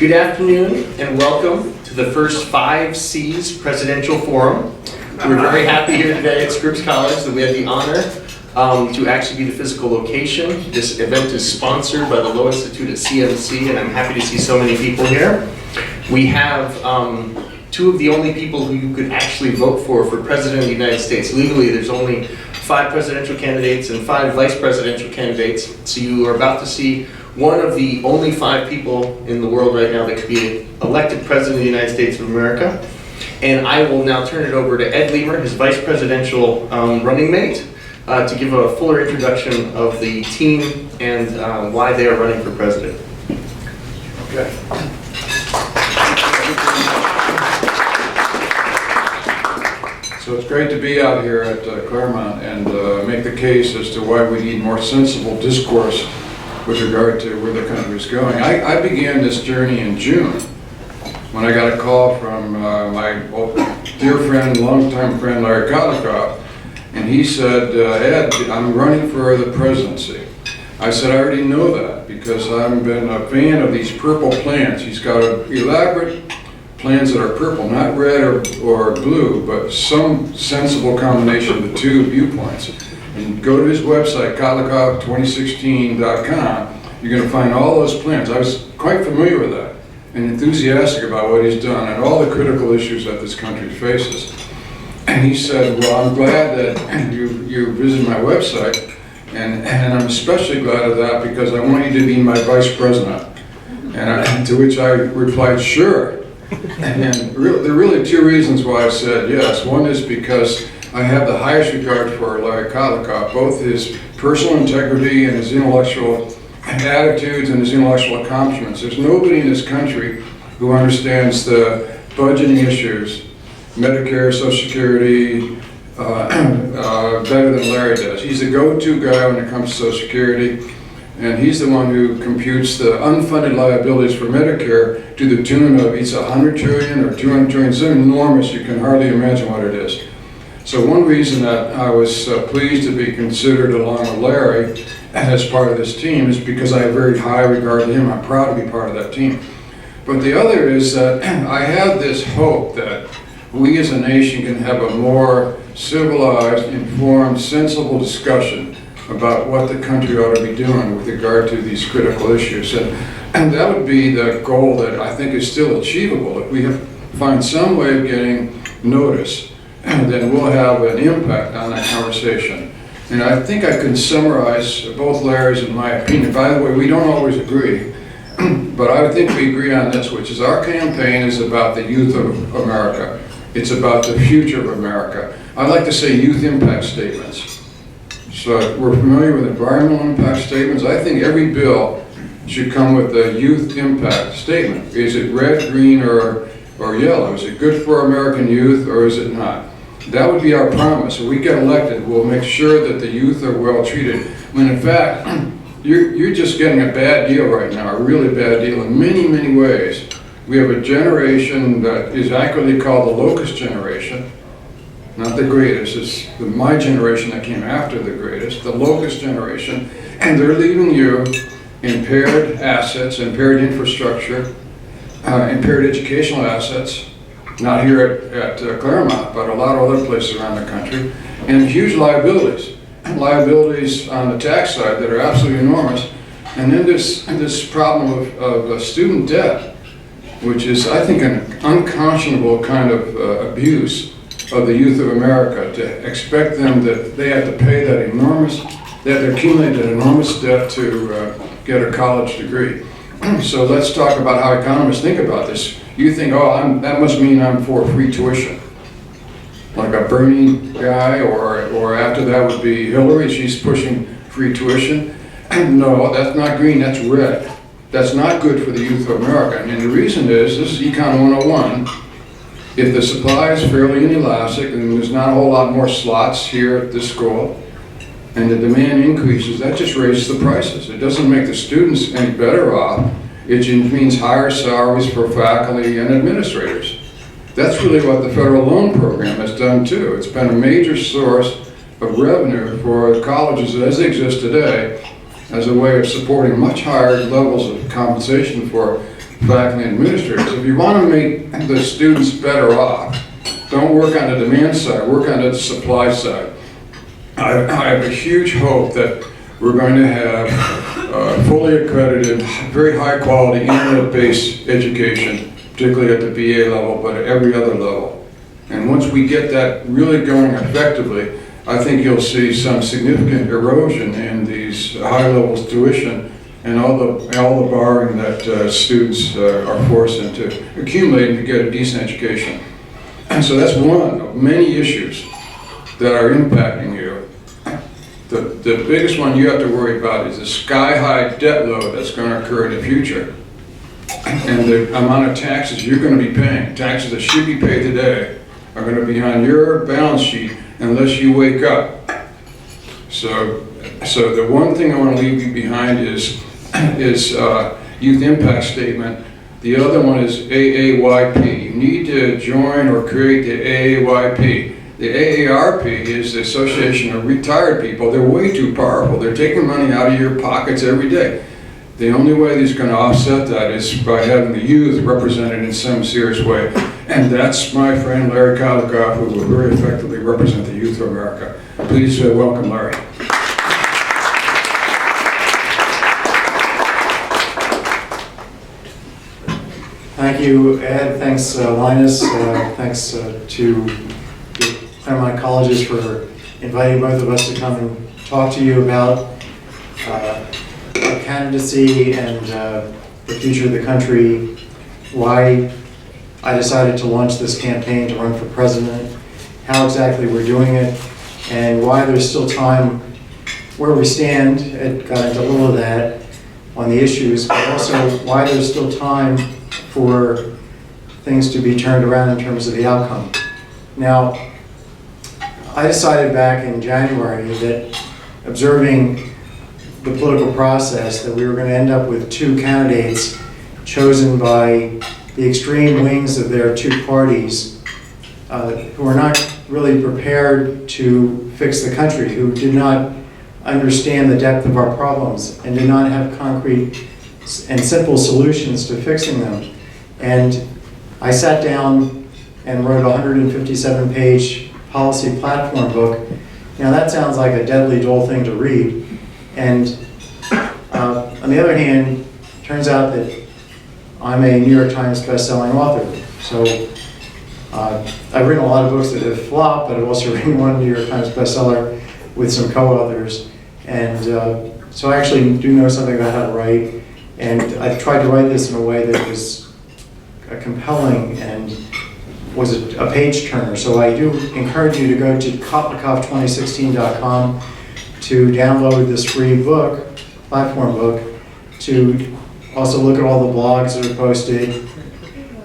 Good afternoon and welcome to the first 5 C's Presidential Forum. We're very happy here today at Scripps College that we had the honor to actually be the physical location. This event is sponsored by the Law Institute at CMC, and I'm happy to see so many people here. We have 2 of the only people who you could actually vote for President of the United States. Legally, there's only 5 presidential candidates and 5 vice presidential candidates. So you are about to see one of the only 5 people in the world right now that could be elected President of the United States of America. And I will now turn it over to Ed Leamer, his vice presidential running mate, to give a fuller introduction of the team and why they are running for president. Okay. So it's great to be out here at Claremont and make the case as to why we need more sensible discourse with regard to where the country is going. I began this journey in June when I got a call from my dear friend, longtime friend, Laurence Kotlikoff, and he said, Ed, I'm running for the presidency. I said, I already know that because I've been a fan of these purple plans. He's got elaborate plans that are purple, not red or blue, but some sensible combination of the 2 viewpoints. And go to his website, kotlikoff2016.com. You're going to find all those plans. I was quite familiar with that and enthusiastic about what he's done and all the critical issues that this country faces. And he said, well, I'm glad that you visited my website, and I'm especially glad of that because I want you to be my vice president. And to which I replied, sure. And then there are really 2 reasons why I said yes. One is because I have the highest regard for Larry Kotlikoff, both his personal integrity and his intellectual attitudes and his intellectual accomplishments. There's nobody in this country who understands the budgeting issues, Medicare, Social Security, better than Larry does. He's the go-to guy when it comes to Social Security, and he's the one who computes the unfunded liabilities for Medicare to the tune of it's 100 trillion or 200 trillion. It's enormous. You can hardly imagine what it is. So one reason that I was pleased to be considered along with Larry as part of this team is because I have very high regard to him. I'm proud to be part of that team. But the other is that I have this hope that we as a nation can have a more civilized, informed, sensible discussion about what the country ought to be doing with regard to these critical issues. And that would be the goal that I think is still achievable. If we find some way of getting notice, then we'll have an impact on that conversation. And I think I can summarize both Larry's and my opinion. By the way, we don't always agree, but I think we agree on this, which is our campaign is about the youth of America. It's about the future of America. I like to say youth impact statements. So we're familiar with environmental impact statements. I think every bill should come with a youth impact statement. Is it red, green, or yellow? Is it good for American youth or is it not? That would be our promise. If we get elected, we'll make sure that the youth are well treated. When in fact, you're just getting a bad deal right now, a really bad deal in many, many ways. We have a generation that is accurately called the locust generation. Not the greatest, it's my generation that came after the greatest, the locust generation, and they're leaving you impaired assets, impaired infrastructure, impaired educational assets, not here at Claremont, but a lot of other places around the country, and huge liabilities. Liabilities on the tax side that are absolutely enormous, and then this problem of student debt, which is, I think, an unconscionable kind of abuse of the youth of America, to expect them that they have to pay that they're accumulated enormous debt to get a college degree. So let's talk about how economists think about this. You think, oh, that must mean I'm for free tuition. Like a Bernie guy, or after that would be Hillary, she's pushing free tuition. No, that's not green, that's red. That's not good for the youth of America. And the reason is, this is Econ 101, if the supply is fairly inelastic and there's not a whole lot more slots here at this school, and the demand increases, that just raises the prices. It doesn't make the students any better off. It just means higher salaries for faculty and administrators. That's really what the federal loan program has done too. It's been a major source of revenue for colleges as they exist today, as a way of supporting much higher levels of compensation for faculty and administrators. If you want to make the students better off, don't work on the demand side, work on the supply side. I have a huge hope that we're going to have fully accredited, very high quality internet-based education, particularly at the BA level, but at every other level. And once we get that really going effectively, I think you'll see some significant erosion in these high levels tuition and all the borrowing that students are forced into accumulating to get a decent education. And so that's one of many issues that are impacting you. The biggest one you have to worry about is the sky-high debt load that's going to occur in the future. And the amount of taxes you're going to be paying, taxes that should be paid today, are going to be on your balance sheet unless you wake up. So the one thing I want to leave you behind is youth impact statement. The other one is AAYP. You need to join or create the AAYP. The AARP is the Association of Retired People. They're way too powerful. They're taking money out of your pockets every day. The only way he's going to offset that is by having the youth represented in some serious way. And that's my friend Larry Kotlikoff, who will very effectively represent the youth of America. Please welcome Larry. Thank you, Ed. Thanks, Linus. Thanks to the Claremont colleges for inviting both of us to come and talk to you about our candidacy and the future of the country, why I decided to launch this campaign to run for president, how exactly we're doing it, and why there's still time where we stand. Ed got into a little of that on the issues, but also why there's still time for things to be turned around in terms of the outcome. Now, I decided back in January that observing the political process that we were going to end up with two candidates chosen by the extreme wings of their two parties who are not really prepared to fix the country, who did not understand the depth of our problems and did not have concrete and simple solutions to fixing them. And I sat down and wrote a 157-page policy platform book. Now that sounds like a deadly dull thing to read. And on the other hand, it turns out that I'm a New York Times best-selling author. So I've written a lot of books that have flopped, but I've also written one New York Times bestseller with some co-authors. And so I actually do know something about how to write. And I've tried to write this in a way that was compelling and was a page turner. So I do encourage you to go to kotlikoff2016.com to download this free book, platform book, to also look at all the blogs that are posted,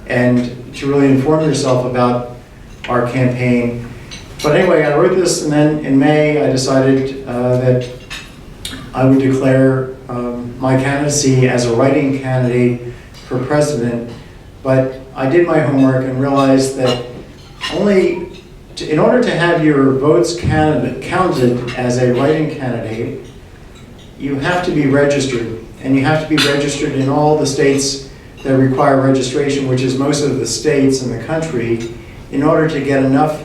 and to really inform yourself about our campaign. But anyway, I wrote this, and then in May I decided that I would declare my candidacy as a writing candidate for president. But I did my homework and realized that in order to have your votes counted as a writing candidate, you have to be registered. And you have to be registered in all the states that require registration, which is most of the states in the country, in order to get enough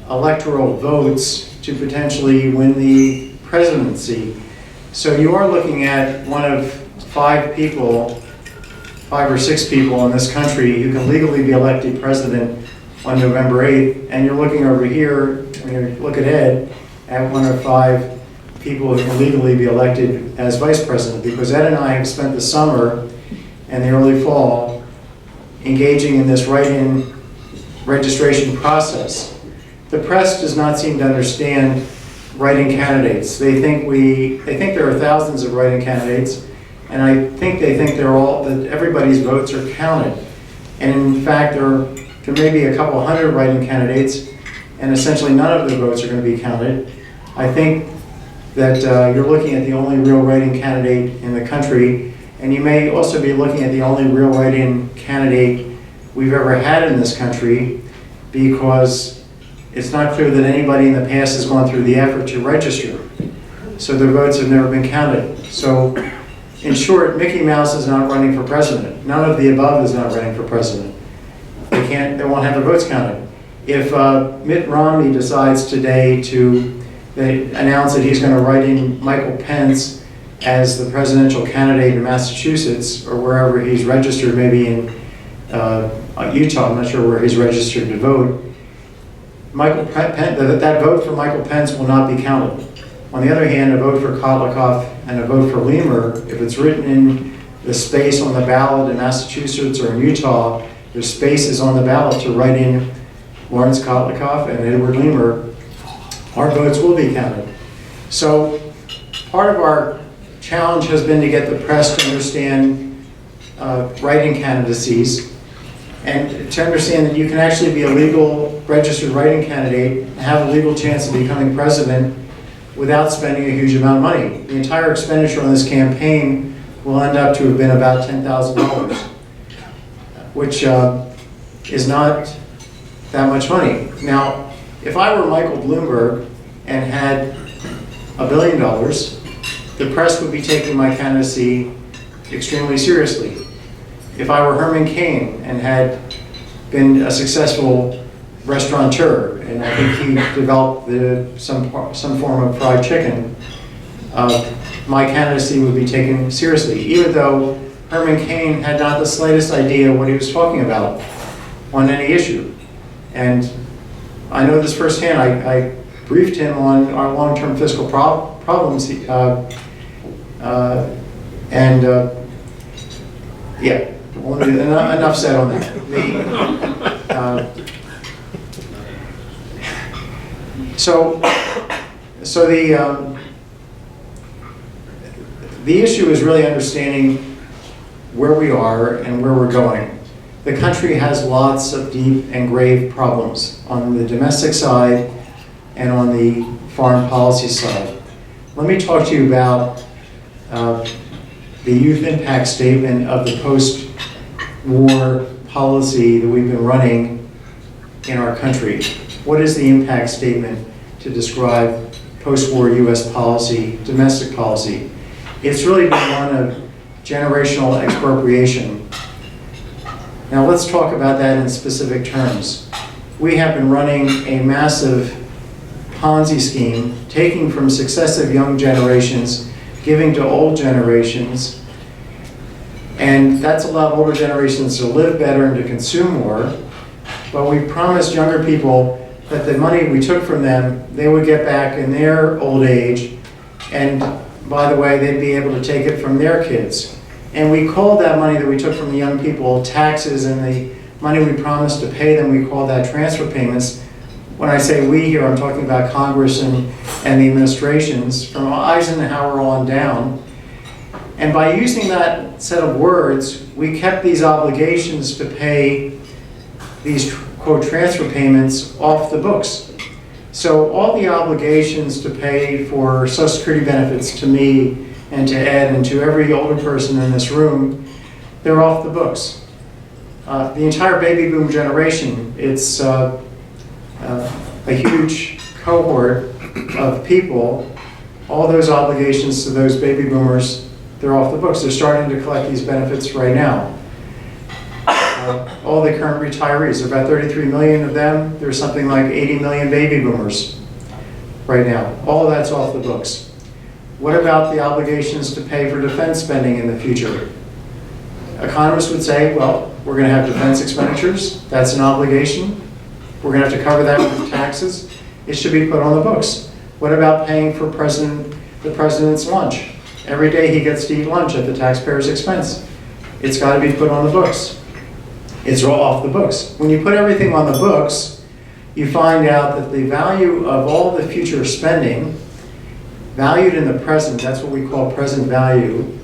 electoral votes to potentially win the presidency. So you are looking at one of 5 or 6 people in this country who can legally be elected president on November 8th. And you're looking over here, when you look at Ed, at one of 5 people who can legally be elected as vice president, because Ed and I have spent the summer and the early fall engaging in this write-in registration process. The press does not seem to understand write-in candidates. They think there are thousands of write-in candidates, and I think they think that everybody's votes are counted. And in fact, there may be a couple hundred write-in candidates, and essentially none of their votes are going to be counted. I think that you're looking at the only real write-in candidate in the country, and you may also be looking at the only real write-in candidate we've ever had in this country, because it's not clear that anybody in the past has gone through the effort to register. So their votes have never been counted. So In short, Mickey Mouse is not running for president. None of the above is not running for president. They won't have their votes counted. If Mitt Romney decides today to announce that he's going to write in Michael Pence as the presidential candidate in Massachusetts or wherever he's registered, maybe in Utah, I'm not sure where he's registered to vote, that vote for Michael Pence will not be counted. On the other hand, a vote for Kotlikoff and a vote for Leamer, if it's written in the space on the ballot in Massachusetts or in Utah, there's spaces on the ballot to write in Laurence Kotlikoff and Edward Leamer, our votes will be counted. So part of our challenge has been to get the press to understand writing candidacies and to understand that you can actually be a legal registered writing candidate and have a legal chance of becoming president without spending a huge amount of money. The entire expenditure on this campaign will end up to have been about $10,000, which is not that much money. Now, if I were Michael Bloomberg and had $1 billion, the press would be taking my candidacy extremely seriously. If I were Herman Cain and had been a successful restaurateur, and I think he developed some form of fried chicken, my candidacy would be taken seriously, even though Herman Cain had not the slightest idea what he was talking about on any issue. And I know this firsthand. I briefed him on our long-term fiscal problems, yeah, enough said on that. So the issue is really understanding where we are and where we're going. The country has lots of deep and grave problems on the domestic side and on the foreign policy side. Let me talk to you about the youth impact statement of the post-war policy that we've been running in our country. What is the impact statement to describe post-war U.S. policy, domestic policy? It's really been one of generational expropriation. Now let's talk about that in specific terms. We have been running a massive Ponzi scheme, taking from successive young generations, giving to old generations, and that's allowed older generations to live better and to consume more. But we promised younger people that the money we took from them, they would get back in their old age, and by the way, they'd be able to take it from their kids. And we called that money that we took from the young people taxes, and the money we promised to pay them, we called that transfer payments. When I say we here, I'm talking about Congress and the administrations from Eisenhower on down. And by using that set of words, we kept these obligations to pay these, quote, transfer payments off the books. So all the obligations to pay for Social Security benefits to me and to Ed and to every older person in this room, they're off the books. The entire baby boom generation, it's a huge cohort of people. All those obligations to those baby boomers, they're off the books. They're starting to collect these benefits right now. All the current retirees, there are about 33 million of them. There's something like 80 million baby boomers right now. All of that's off the books. What about the obligations to pay for defense spending in the future? Economists would say, well, we're going to have defense expenditures. That's an obligation. We're going to have to cover that with taxes. It should be put on the books. What about paying for the president's lunch? Every day he gets to eat lunch at the taxpayer's expense. It's got to be put on the books. It's all off the books. When you put everything on the books, you find out that the value of all the future spending, valued in the present, that's what we call present value,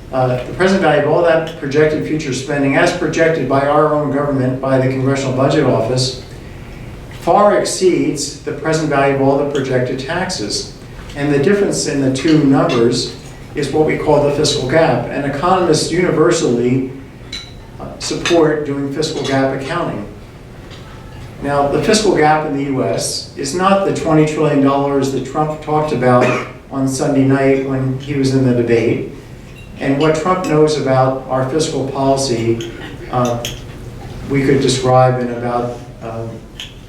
the present value of all that projected future spending, as projected by our own government, by the Congressional Budget Office, far exceeds the present value of all the projected taxes. And the difference in the two numbers is what we call the fiscal gap. And economists universally support doing fiscal gap accounting. Now, the fiscal gap in the US is not the $20 trillion that Trump talked about on Sunday night when he was in the debate. And what Trump knows about our fiscal policy, we could describe in about,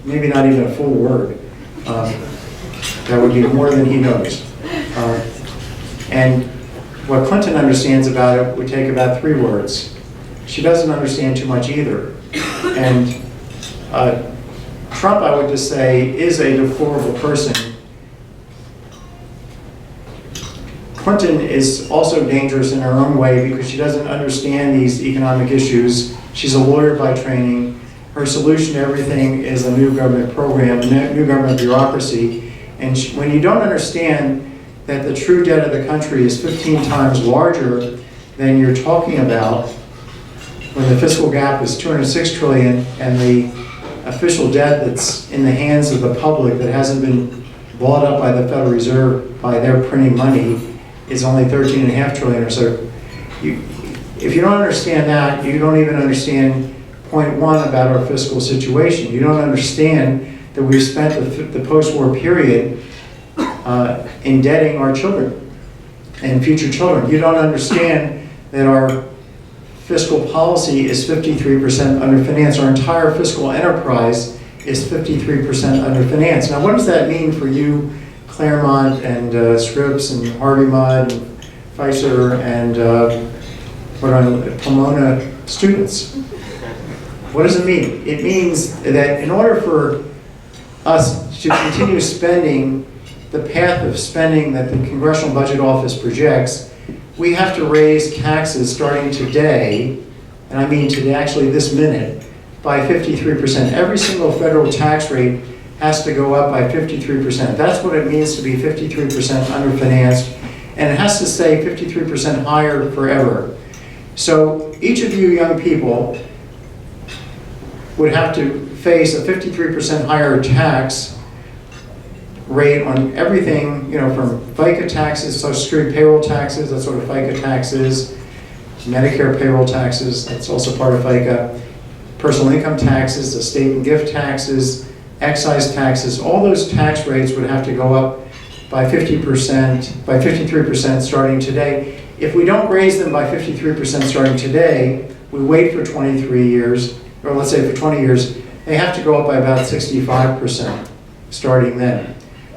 maybe not even a full word. That would be more than he knows. And what Clinton understands about it would take about 3 words. She doesn't understand too much either. And Trump, I would just say, is a deplorable person. Clinton is also dangerous in her own way because she doesn't understand these economic issues. She's a lawyer by training. Her solution to everything is a new government program, new government bureaucracy. And when you don't understand that the true debt of the country is 15 times larger than you're talking about, when the fiscal gap is 206 trillion and the official debt that's in the hands of the public that hasn't been bought up by the Federal Reserve by their printing money is only 13.5 trillion or so. If you don't understand that, you don't even understand point 1 about our fiscal situation. You don't understand that we've spent the post-war period indebting our children and future children. You don't understand that our fiscal policy is 53% underfinanced. Our entire fiscal enterprise is 53% underfinanced. Now, what does that mean for you, Claremont and Scripps and Harvey Mudd and Pfizer and Pomona students? What does it mean? It means that in order for us to continue spending the path of spending that the Congressional Budget Office projects, we have to raise taxes starting today, and I mean today, actually this minute, by 53%. Every single federal tax rate has to go up by 53%. That's what it means to be 53% underfinanced, and it has to stay 53% higher forever. So each of you young people would have to face a 53% higher tax rate on everything, from FICA taxes, Social Security payroll taxes, that's what a FICA tax is, Medicare payroll taxes, that's also part of FICA, personal income taxes, estate and gift taxes, excise taxes, all those tax rates would have to go up by 50%, by 53% starting today. If we don't raise them by 53% starting today, we wait for 23 years, or let's say for 20 years, they have to go up by about 65% starting then.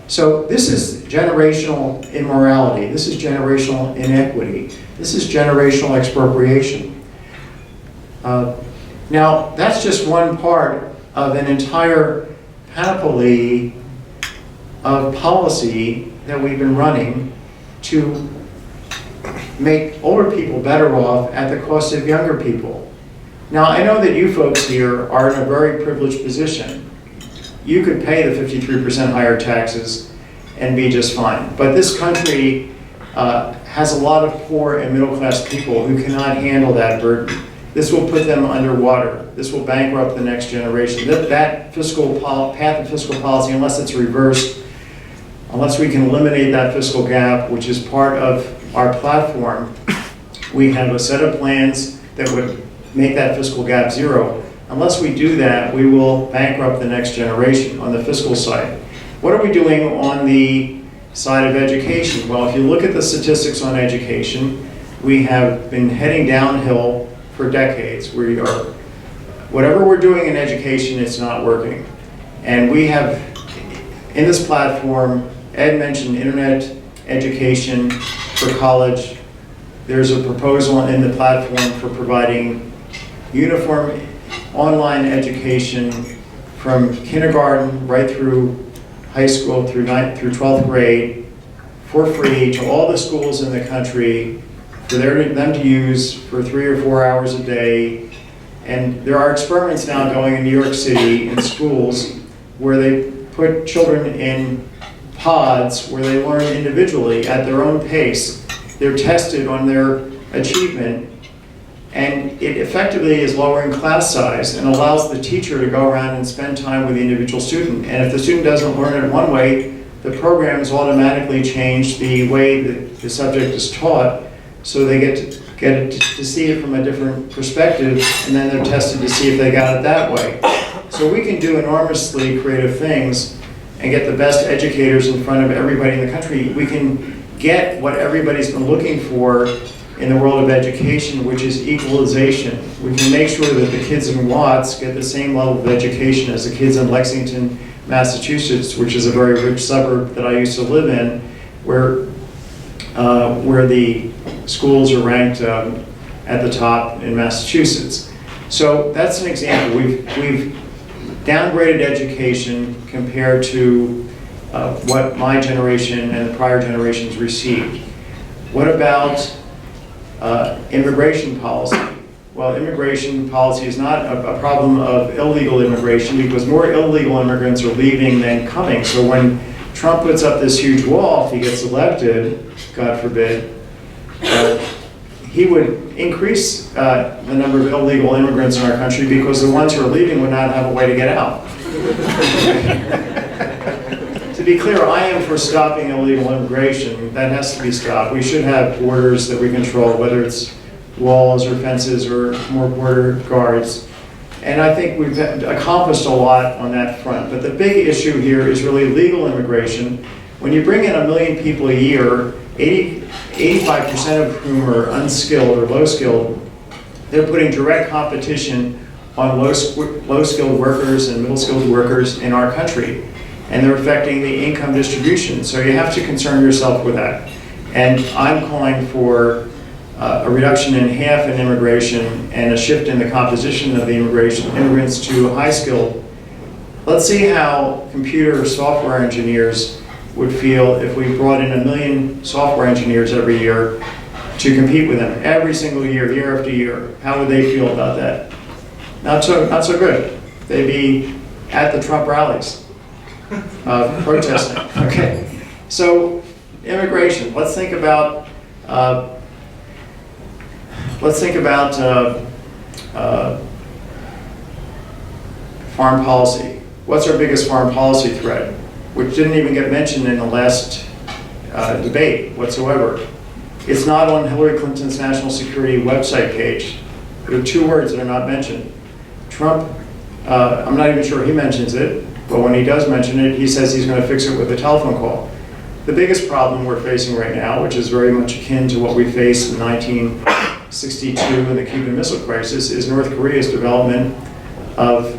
So this is generational immorality. This is generational inequity. This is generational expropriation. Now, that's just one part of an entire panoply of policy that we've been running to make older people better off at the cost of younger people. Now, I know that you folks here are in a very privileged position. You could pay the 53% higher taxes and be just fine. But this country has a lot of poor and middle class people who cannot handle that burden. This will put them underwater. This will bankrupt the next generation. That fiscal path of fiscal policy, unless it's reversed, unless we can eliminate that fiscal gap, which is part of our platform, we have a set of plans that would make that fiscal gap zero. Unless we do that, we will bankrupt the next generation on the fiscal side. What are we doing on the side of education? Well, if you look at the statistics on education, we have been heading downhill for decades. Whatever we're doing in education, it's not working. And we have, in this platform, Ed mentioned internet education for college. There's a proposal in the platform for providing uniform online education from kindergarten right through high school through 12th grade for free to all the schools in the country for them to use for 3 or 4 hours a day. And there are experiments now going in New York City in schools where they put children in pods where they learn individually at their own pace. They're tested on their achievement, and it effectively is lowering class size and allows the teacher to go around and spend time with the individual student. And if the student doesn't learn it one way, the programs automatically change the way that the subject is taught, so they get to see it from a different perspective, and then they're tested to see if they got it that way. So we can do enormously creative things and get the best educators in front of everybody in the country. We can get what everybody's been looking for in the world of education, which is equalization. We can make sure that the kids in Watts get the same level of education as the kids in Lexington, Massachusetts, which is a very rich suburb that I used to live in, where the schools are ranked at the top in Massachusetts. So that's an example. We've downgraded education compared to what my generation and the prior generations received. What about immigration policy? Well, immigration policy is not a problem of illegal immigration because more illegal immigrants are leaving than coming. So when Trump puts up this huge wall, if he gets elected, God forbid, he would increase the number of illegal immigrants in our country because the ones who are leaving would not have a way to get out. To be clear, I am for stopping illegal immigration. That has to be stopped. We should have borders that we control, whether it's walls or fences or more border guards. And I think we've accomplished a lot on that front. But the big issue here is really legal immigration. When you bring in 1 million people a year, 85% of whom are unskilled or low skilled, they're putting direct competition on low skilled workers and middle skilled workers in our country. And they're affecting the income distribution. So you have to concern yourself with that. And I'm calling for a reduction in half in immigration and a shift in the composition of the immigrants to high skilled. Let's see how computer software engineers would feel if we brought in 1 million software engineers every year to compete with them every single year, year after year. How would they feel about that? Not so good. They'd be at the Trump rallies protesting. Okay, so immigration. Let's think about foreign policy. What's our biggest foreign policy threat? Which didn't even get mentioned in the last debate whatsoever. It's not on Hillary Clinton's national security website page. There are 2 words that are not mentioned. Trump, I'm not even sure he mentions it, but when he does mention it, he says he's going to fix it with a telephone call. The biggest problem we're facing right now, which is very much akin to what we faced in 1962 in the Cuban Missile Crisis, is North Korea's development of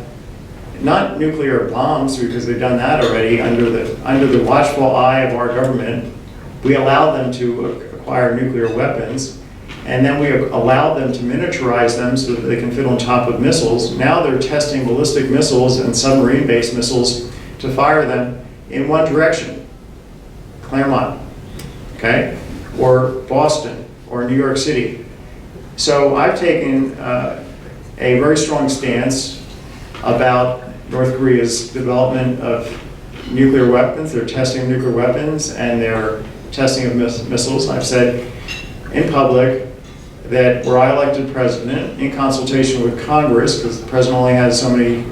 not nuclear bombs, because they've done that already under the watchful eye of our government. We allowed them to acquire nuclear weapons, and then we allowed them to miniaturize them so that they can fit on top of missiles. Now they're testing ballistic missiles and submarine-based missiles to fire them in one direction, Claremont, okay, or Boston, or New York City. So I've taken a very strong stance about North Korea's development of nuclear weapons. They're testing nuclear weapons and they're testing of missiles. I've said in public that were I elected president, in consultation with Congress, because the president only has so many,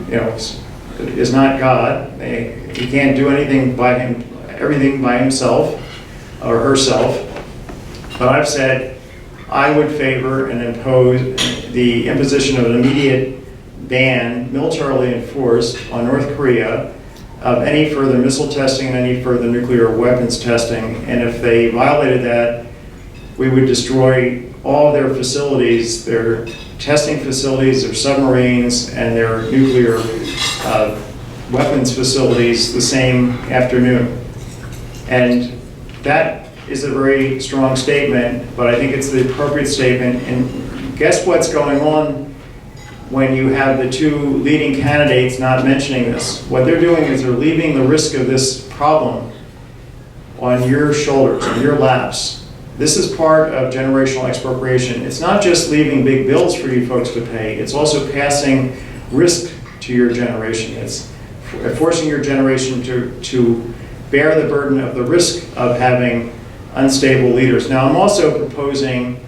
is not God. He can't do everything by himself or herself. But I've said I would favor and impose the imposition of an immediate ban, militarily enforced, on North Korea of any further missile testing and any further nuclear weapons testing. And if they violated that, we would destroy all their facilities, their testing facilities, their submarines, and their nuclear weapons facilities the same afternoon. And that is a very strong statement, but I think it's the appropriate statement. And guess what's going on when you have the 2 leading candidates not mentioning this? What they're doing is they're leaving the risk of this problem on your shoulders, on your laps. This is part of generational expropriation. It's not just leaving big bills for you folks to pay, it's also passing risk to your generation. It's forcing your generation to bear the burden of the risk of having unstable leaders. Now, I'm also proposing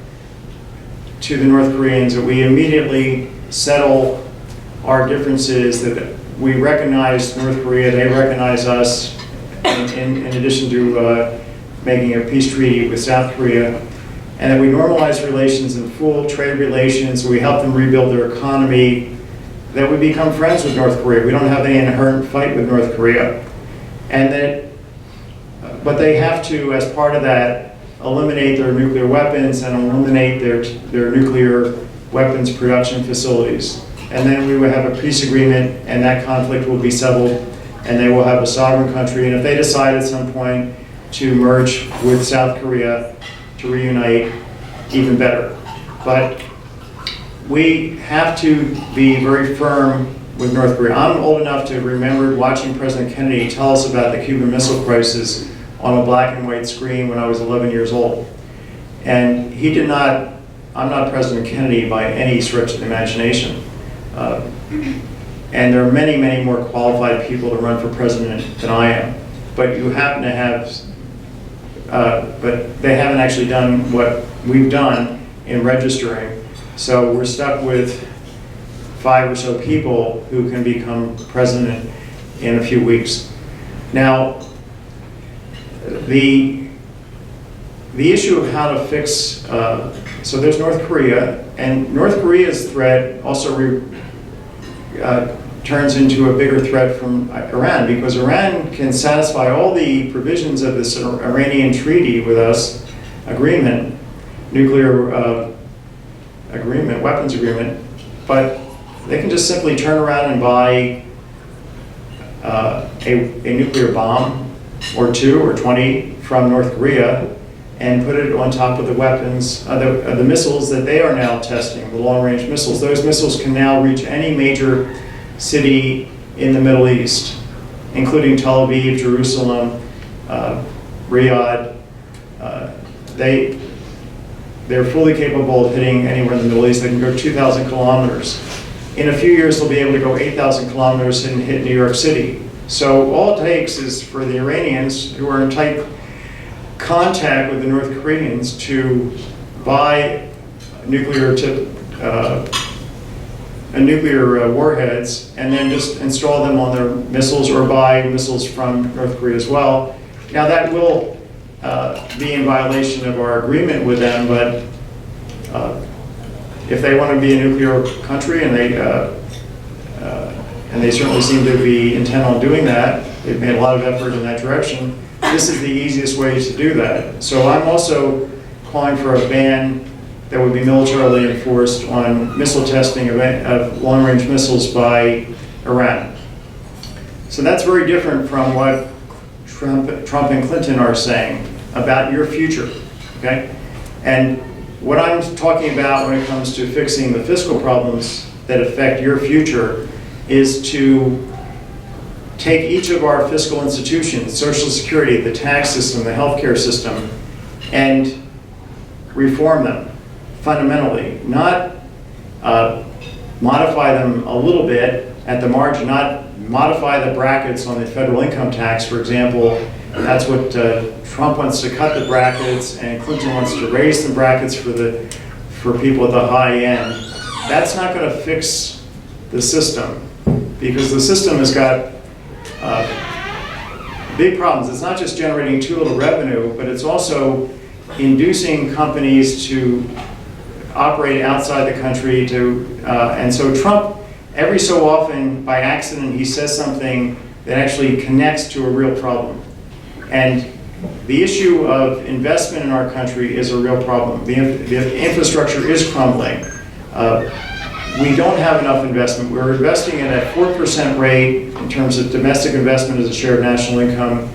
to the North Koreans that we immediately settle our differences, that we recognize North Korea, they recognize us, in addition to making a peace treaty with South Korea, and that we normalize relations in full trade relations, we help them rebuild their economy, that we become friends with North Korea. We don't have any inherent fight with North Korea. And that, but they have to, as part of that, eliminate their nuclear weapons and eliminate their nuclear weapons production facilities. And then we would have a peace agreement, and that conflict will be settled, and they will have a sovereign country. And if they decide at some point to merge with South Korea, to reunite, even better. But we have to be very firm with North Korea. I'm old enough to remember watching President Kennedy tell us about the Cuban Missile Crisis on a black and white screen when I was 11 years old. And he did not, I'm not President Kennedy by any stretch of the imagination. And there are many, many more qualified people to run for president than I am. But you happen to have, but they haven't actually done what we've done in registering. So we're stuck with 5 or so people who can become president in a few weeks. Now, the issue of how to fix, so there's North Korea, and North Korea's threat also turns into a bigger threat from Iran, because Iran can satisfy all the provisions of this Iranian treaty with us, agreement, nuclear agreement, weapons agreement, but they can just simply turn around and buy a nuclear bomb or 2 or 20 from North Korea and put it on top of the weapons, the missiles that they are now testing, the long-range missiles. Those missiles can now reach any major city in the Middle East, including Tel Aviv, Jerusalem, Riyadh. They're fully capable of hitting anywhere in the Middle East. They can go 2,000 kilometers. In a few years, they'll be able to go 8,000 kilometers and hit New York City. So all it takes is for the Iranians, who are in tight contact with the North Koreans, to buy nuclear warheads and then just install them on their missiles, or buy missiles from North Korea as well. Now that will be in violation of our agreement with them, but if they want to be a nuclear country, and they certainly seem to be intent on doing that, they've made a lot of effort in that direction, this is the easiest way to do that. So I'm also calling for a ban that would be militarily enforced on missile testing of long-range missiles by Iran. So that's very different from what Trump and Clinton are saying about your future, okay? And what I'm talking about when it comes to fixing the fiscal problems that affect your future is to take each of our fiscal institutions, Social Security, the tax system, the healthcare system, and reform them fundamentally, not modify them a little bit at the margin, not modify the brackets on the federal income tax, for example. That's what Trump wants to cut the brackets, and Clinton wants to raise the brackets for people at the high end. That's not going to fix the system, because the system has got big problems. It's not just generating too little revenue, but it's also inducing companies to operate outside the country. And so Trump, every so often, by accident, he says something that actually connects to a real problem. And the issue of investment in our country is a real problem. The infrastructure is crumbling. We don't have enough investment. We're investing at a 4% rate in terms of domestic investment as a share of national income.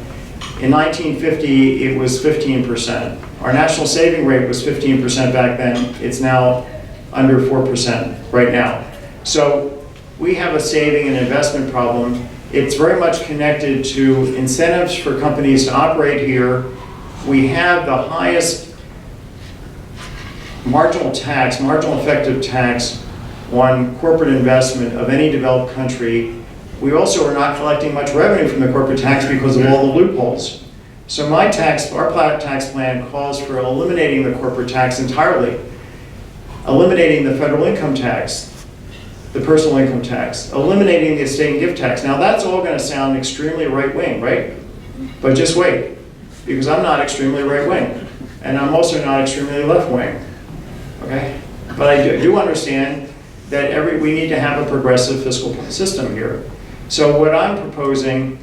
In 1950, it was 15%. Our national saving rate was 15% back then. It's now under 4% right now. So we have a saving and investment problem. It's very much connected to incentives for companies to operate here. We have the highest marginal effective tax on corporate investment of any developed country. We also are not collecting much revenue from the corporate tax because of all the loopholes. So our tax plan calls for eliminating the corporate tax entirely, eliminating the federal income tax, the personal income tax, eliminating the estate and gift tax. Now that's all going to sound extremely right-wing, right? But just wait, because I'm not extremely right-wing, and I'm also not extremely left-wing, okay? But I do understand that we need to have a progressive fiscal system here. So what I'm proposing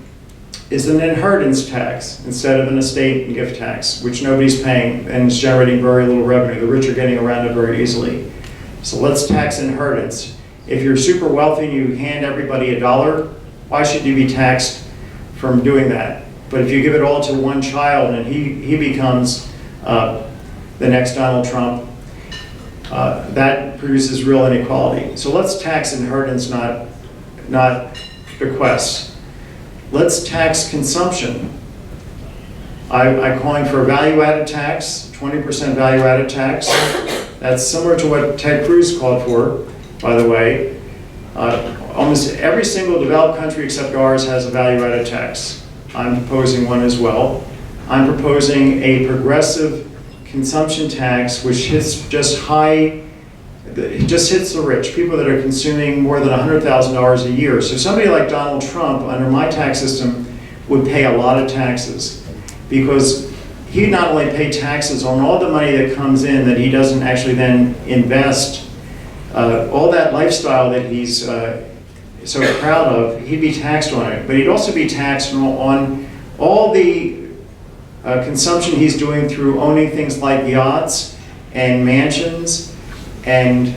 is an inheritance tax instead of an estate and gift tax, which nobody's paying and is generating very little revenue. The rich are getting around it very easily. So let's tax inheritance. If you're super wealthy and you hand everybody $1, why should you be taxed from doing that? But if you give it all to one child and he becomes the next Donald Trump, that produces real inequality. So let's tax inheritance, not bequests. Let's tax consumption. I'm calling for a value-added tax, 20% value-added tax. That's similar to what Ted Cruz called for, by the way. Almost every single developed country except ours has a value-added tax. I'm proposing one as well. I'm proposing a progressive consumption tax which hits just hits the rich, people that are consuming more than $100,000 a year. So somebody like Donald Trump, under my tax system, would pay a lot of taxes because he'd not only pay taxes on all the money that comes in that he doesn't actually then invest, all that lifestyle that he's so proud of, he'd be taxed on it. But he'd also be taxed on all the consumption he's doing through owning things like yachts and mansions and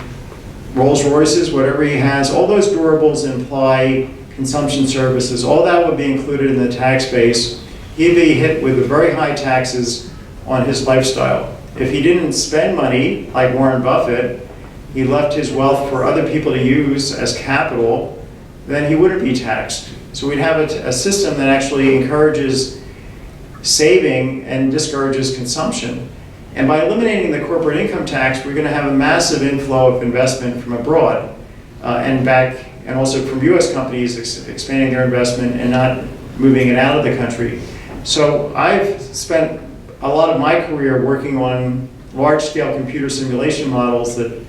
Rolls Royces, whatever he has. All those durables imply consumption services. All that would be included in the tax base. He'd be hit with very high taxes on his lifestyle. If he didn't spend money, like Warren Buffett, he left his wealth for other people to use as capital, then he wouldn't be taxed. So we'd have a system that actually encourages saving and discourages consumption. And by eliminating the corporate income tax, we're going to have a massive inflow of investment from abroad and also from US companies expanding their investment and not moving it out of the country. So I've spent a lot of my career working on large-scale computer simulation models that,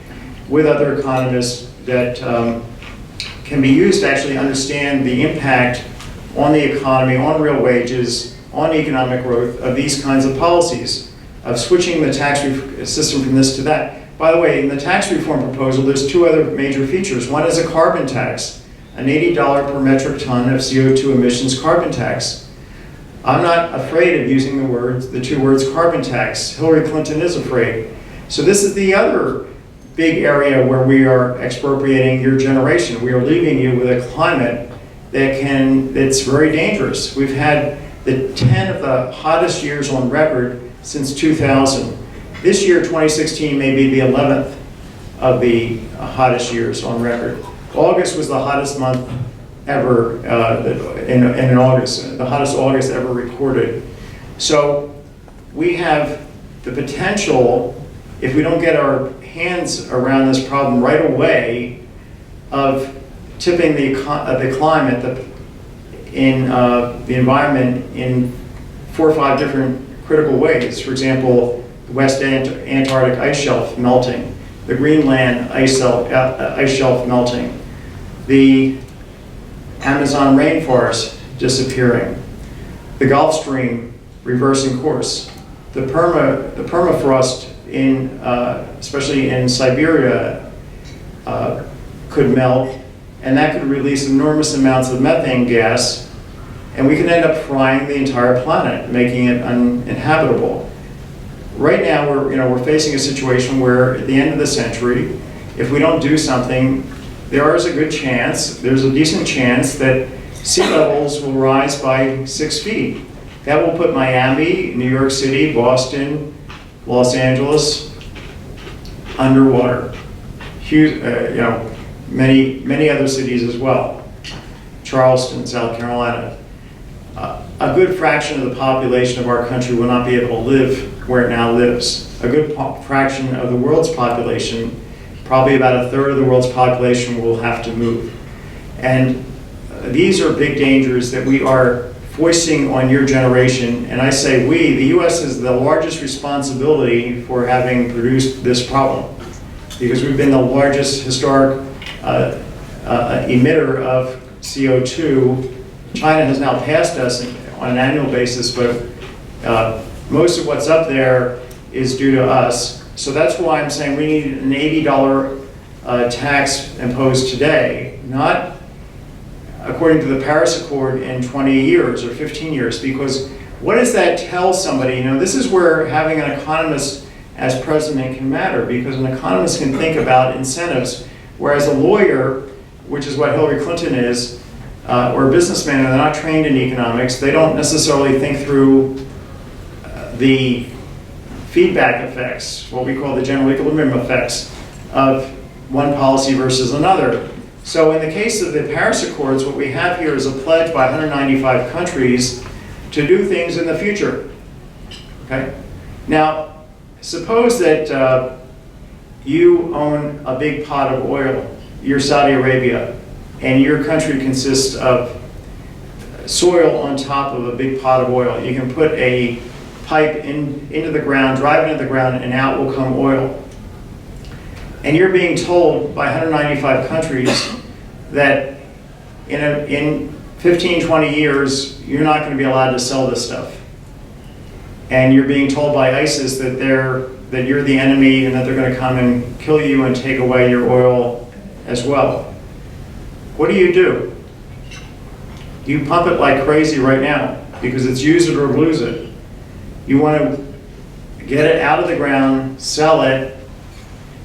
with other economists, that can be used to actually understand the impact on the economy, on real wages, on economic growth of these kinds of policies, of switching the tax system from this to that. By the way, in the tax reform proposal, there's two other major features. One is a carbon tax, an $80 per metric ton of CO2 emissions carbon tax. I'm not afraid of using the two words carbon tax. Hillary Clinton is afraid. So this is the other big area where we are expropriating your generation. We are leaving you with a climate that's very dangerous. We've had the 10 of the hottest years on record since 2000. This year, 2016, may be the 11th of the hottest years on record. August was the hottest month ever in August, the hottest August ever recorded. So we have the potential, if we don't get our hands around this problem right away, of tipping the climate, in the environment in 4 or 5 different critical ways. For example, the West Antarctic ice shelf melting, the Greenland ice shelf melting, the Amazon rainforest disappearing, the Gulf Stream reversing course, the permafrost especially in Siberia, could melt, and that could release enormous amounts of methane gas, and we can end up frying the entire planet, making it uninhabitable. Right now, we're facing a situation where at the end of the century, if we don't do something, there's a decent chance that sea levels will rise by 6 feet. That will put Miami, New York City, Boston, Los Angeles underwater. Huge, many other cities as well. Charleston, South Carolina. A good fraction of the population of our country will not be able to live where it now lives. A good fraction of the world's population, probably about a third of the world's population, will have to move. And these are big dangers that we are foisting on your generation. And I say we, the US has the largest responsibility for having produced this problem, because we've been the largest historic emitter of CO2. China has now passed us on an annual basis, but most of what's up there is due to us. So that's why I'm saying we need an $80 tax imposed today, not according to the Paris Accord, in 20 years or 15 years. Because what does that tell somebody? You know, this is where having an economist as president can matter, because an economist can think about incentives, whereas a lawyer, which is what Hillary Clinton is, or a businessman, and they're not trained in economics, they don't necessarily think through the feedback effects, what we call the general equilibrium effects of one policy versus another. So in the case of the Paris Accords, what we have here is a pledge by 195 countries to do things in the future. Okay? Now, suppose that you own a big pot of oil, you're Saudi Arabia, and your country consists of soil on top of a big pot of oil. You can put a pipe into the ground, drive it into the ground, and out will come oil. And you're being told by 195 countries that in 15, 20 years, you're not going to be allowed to sell this stuff. And you're being told by ISIS that you're the enemy and that they're going to come and kill you and take away your oil as well. What do? You pump it like crazy right now because it's use it or lose it. You want to get it out of the ground, sell it,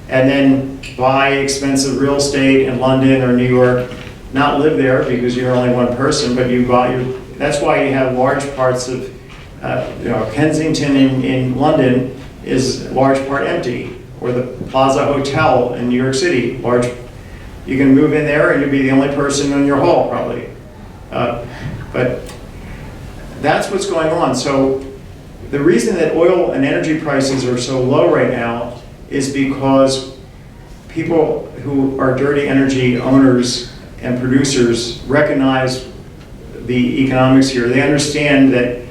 and then buy expensive real estate in London or New York, not live there because you're only one person, but that's why you have large parts of, Kensington in London is large part empty, or the Plaza Hotel in New York City, you can move in there and you'll be the only person in your hall probably. But that's what's going on. So the reason that oil and energy prices are so low right now is because people who are dirty energy owners and producers recognize the economics here. They understand that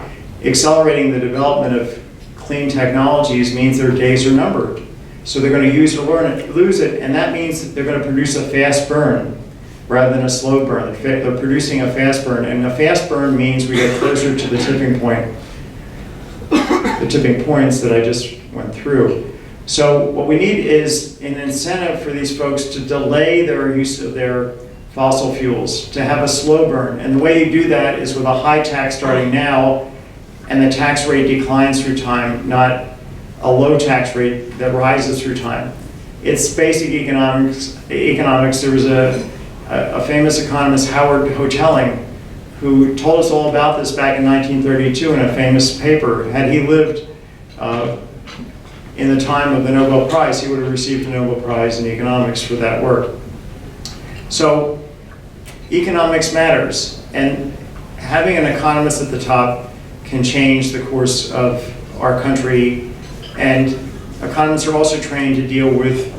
accelerating the development of clean technologies means their days are numbered. So they're going to use it or lose it, and that means that they're going to produce a fast burn rather than a slow burn. They're producing a fast burn, and a fast burn means we get closer to the tipping point, the tipping points that I just went through. So what we need is an incentive for these folks to delay their use of their fossil fuels, to have a slow burn. And the way you do that is with a high tax starting now, and the tax rate declines through time, not a low tax rate that rises through time. It's basic economics. There was a famous economist, Howard Hotelling, who told us all about this back in 1932 in a famous paper. Had he lived in the time of the Nobel Prize, he would have received a Nobel Prize in economics for that work. So economics matters, and having an economist at the top can change the course of our country. And economists are also trained to deal with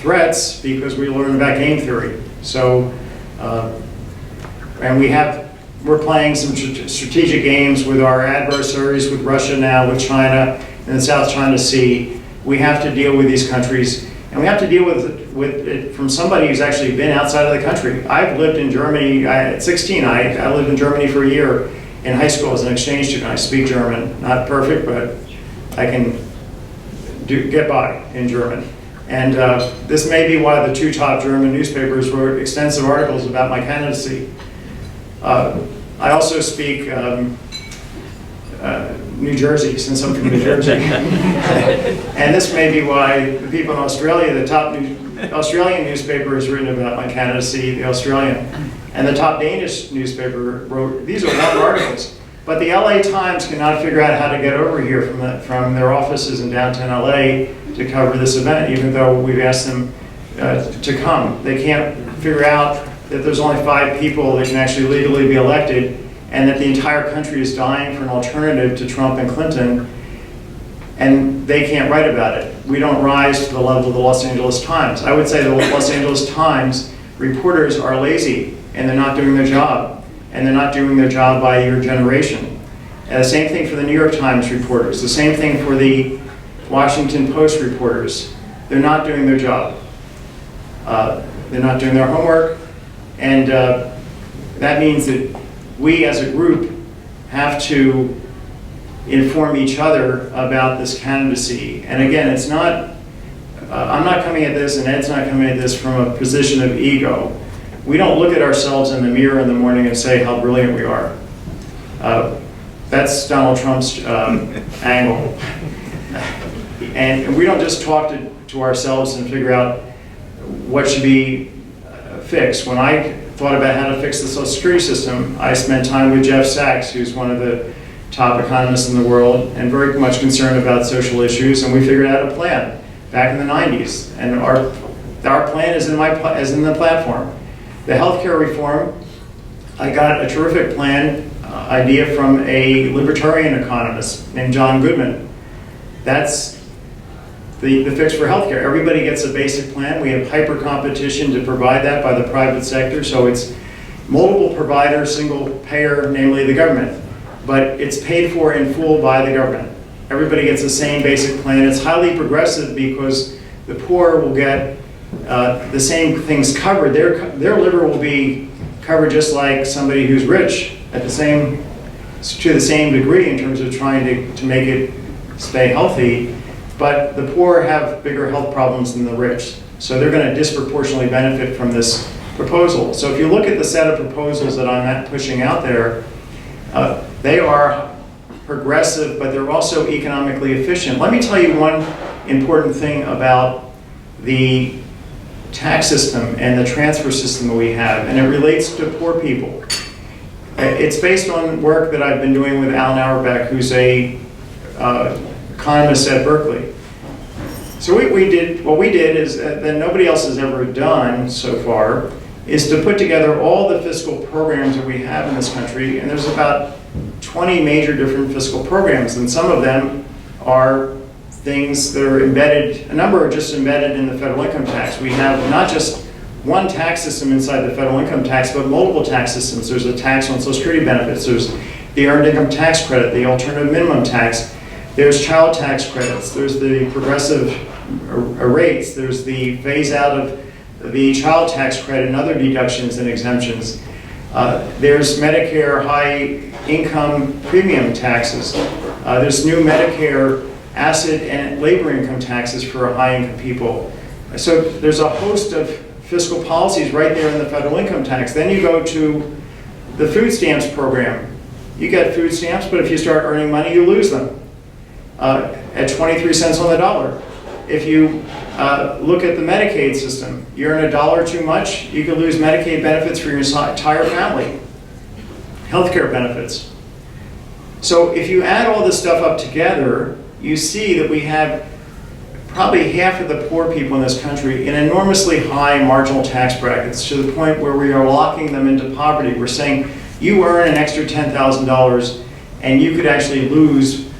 threats because we learn about game theory. So, and we're playing some strategic games with our adversaries, with Russia now, with China, in the South China Sea. We have to deal with these countries, and we have to deal with it from somebody who's actually been outside of the country. I've lived in Germany, at 16, I lived in Germany for a year in high school as an exchange student. I speak German, not perfect, but I can get by in German. And this may be why the two top German newspapers wrote extensive articles about my candidacy. I also speak New Jersey, since I'm from New Jersey. And this may be why the people in Australia, the top Australian newspaper has written about my candidacy, the Australian. And the top Danish newspaper wrote, these are long articles. But the LA Times cannot figure out how to get over here from their offices in downtown LA to cover this event, even though we've asked them to come. They can't figure out that there's only 5 people that can actually legally be elected, and that the entire country is dying for an alternative to Trump and Clinton, and they can't write about it. We don't rise to the level of the Los Angeles Times. I would say the Los Angeles Times reporters are lazy, and they're not doing their job. And they're not doing their job by your generation. And the same thing for the New York Times reporters. The same thing for the Washington Post reporters. They're not doing their job. They're not doing their homework. And that means that we as a group have to inform each other about this candidacy. And again, it's not, I'm not coming at this, and Ed's not coming at this from a position of ego. we don't look at ourselves in the mirror in the morning and say how brilliant we are. That's Donald Trump's angle. And we don't just talk to ourselves and figure out what should be fixed. When I thought about how to fix the Social Security system, I spent time with Jeff Sachs, who's one of the top economists in the world and very much concerned about social issues, and we figured out a plan back in the 90s. And our plan is in the platform. The healthcare reform, I got a terrific plan idea from a libertarian economist named John Goodman. That's the fix for healthcare. Everybody gets a basic plan. We have hyper competition to provide that by the private sector, so it's multiple provider, single payer, namely the government. But it's paid for in full by the government. Everybody gets the same basic plan. It's highly progressive because the poor will get the same things covered. Their liver will be covered just like somebody who's rich to the same degree in terms of trying to make it stay healthy. But the poor have bigger health problems than the rich. So they're going to disproportionately benefit from this proposal. So if you look at the set of proposals that I'm pushing out there, they are progressive, but they're also economically efficient. Let me tell you one important thing about the tax system and the transfer system that we have, and it relates to poor people. It's based on work that I've been doing with Alan Auerbach, who's a economist at Berkeley. So what we did is that nobody else has ever done so far, is to put together all the fiscal programs that we have in this country, and there's about 20 major different fiscal programs, and some of them are things that are embedded, a number are just embedded in the federal income tax. We have not just one tax system inside the federal income tax, but multiple tax systems. There's a tax on Social Security benefits, there's the earned income tax credit, the alternative minimum tax, there's child tax credits, there's the progressive rates, there's the phase out of the child tax credit and other deductions and exemptions. There's Medicare high income premium taxes. There's new Medicare asset and labor income taxes for high income people. So there's a host of fiscal policies right there in the federal income tax. Then you go to the food stamps program. You get food stamps, but if you start earning money, you lose them at 23 cents on the dollar. If you look at the Medicaid system, you earn $1 too much, you could lose Medicaid benefits for your entire family, healthcare benefits. So if you add all this stuff up together, you see that we have probably half of the poor people in this country in enormously high marginal tax brackets, to the point where we are locking them into poverty. We're saying you earn an extra $10,000 and you could actually lose